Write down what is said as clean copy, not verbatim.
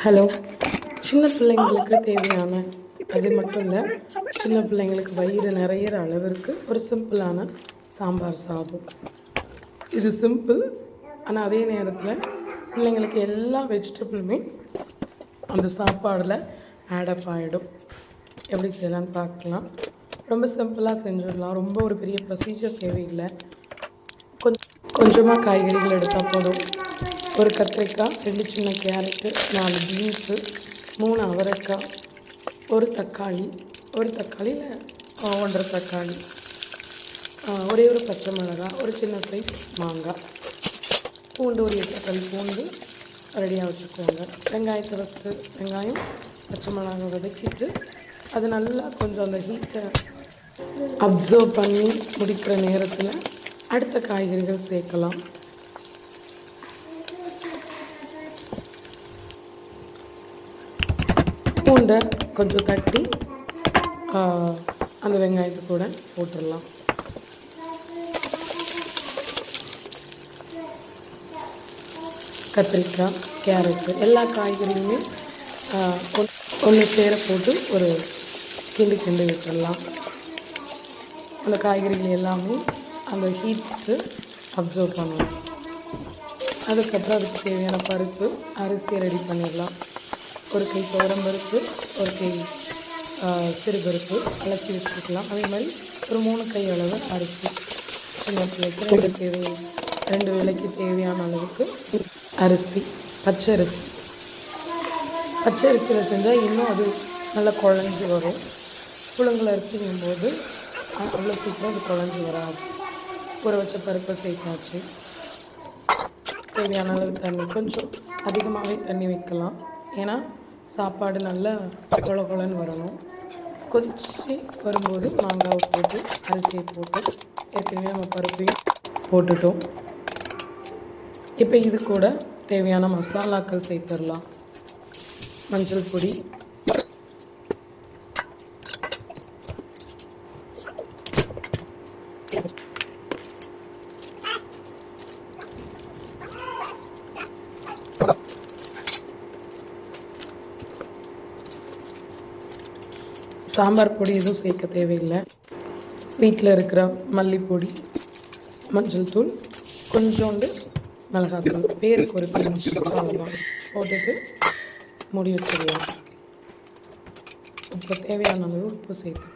Hello. சின்ன பிள்ளைங்களுக்கு தேவையான அது மட்டும் இல்லை, சின்ன பிள்ளைங்களுக்கு வயிறு நிறையிற அளவிற்கு ஒரு சிம்பிளான சாம்பார் சாதம். இது சிம்பிள், ஆனால் அதே நேரத்தில் பிள்ளைங்களுக்கு எல்லா வெஜிடபிளுமே அந்த சாப்பாடில் ஆடப் ஆகிடும். எப்படி செய்யலான்னு பார்க்கலாம். ரொம்ப சிம்பிளாக செஞ்சிடலாம். ரொம்ப ஒரு பெரிய ப்ரொசீஜர் தேவையில்லை. கொஞ்சமாக காய்கறிகள் எடுத்தால் போதும். ஒரு கத்திரிக்காய், 2 சின்ன கேரட்டு, 4 பீன்ஸு, 3 அவரைக்காய், ஒரு தக்காளி, ஒரு தக்காளியில் 1.5 தக்காளி, ஒரே ஒரு பச்சை மிளகாய், ஒரு சின்ன சைஸ் மாங்காய், பூண்டு ஒரு 8 பல் பூண்டு ரெடியாக வச்சுக்கோங்க. வெங்காயத்தை ஃபஸ்ட்டு வெங்காயம் பச்சை மிளகாய் வதக்கிட்டு அது நல்லா கொஞ்சம் அந்த ஹீட்டை அப்சர்வ் பண்ணி முடிக்கிற நேரத்தில் அடுத்த காய்கறிகள் சேர்க்கலாம். பூண்டை கொஞ்சம் தட்டி அந்த வெங்காயத்து கூட போட்டுடலாம். கத்திரிக்காய், கேரட்டு எல்லா காய்கறியுமே ஒன்று சேர போட்டு ஒரு கிண்டு விட்டுடலாம். அந்த காய்கறிகள் எல்லாமே அந்த ஹீட்டு அப்சர்வ் பண்ணணும். அதுக்கப்புறம் அதுக்கு தேவையான பருப்பு, அரிசியை ரெடி பண்ணிடலாம். ஒரு கை துவரம்பருப்பு, ஒரு கை சிறுபருப்பு அலசி வச்சுருக்கலாம். அதே மாதிரி ஒரு 3 கை அளவு அரிசி. சின்ன பிள்ளைக்கு 2 வேளைக்கு தேவையான அளவுக்கு அரிசி, பச்சரிசி. பச்சரிசியில் செஞ்சால் இன்னும் அது நல்லா குழஞ்சி வரும். புழுங்கல் அரிசிங்கும்போது அவ்வளோ சீக்கிரம் அது குழஞ்சி வராது. ஊற வச்ச பருப்பை சேர்த்தாச்சு. தேவையான அளவு தண்ணி, கொஞ்சம் அதிகமாகவே தண்ணி வைக்கலாம். ஏன்னா சாப்பாடு நல்லா கொழன்னு வரணும். கொதிச்சு வரும்போது மாங்காவை போட்டு அரிசியை போட்டு ஏற்கனவே நம்ம பருப்பையும் போட்டுட்டோம். இப்போ இது கூட தேவையான மசாலாக்கள் சேர்த்துடலாம். மஞ்சள் பொடி, சாம்பார் பொடி எதுவும் சேர்க்க தேவையில்லை. வீட்டில் இருக்கிற மல்லிப்பொடி, மஞ்சள் தூள், கொஞ்சோண்டு மிளகாத்தூள், பேருக்கு ஒரு பிஞ்ச் அவ்வளோதான் போட்டுட்டு மூடி வச்சிடலாம். உப்பு தேவையான அளவு உப்பு சேர்த்து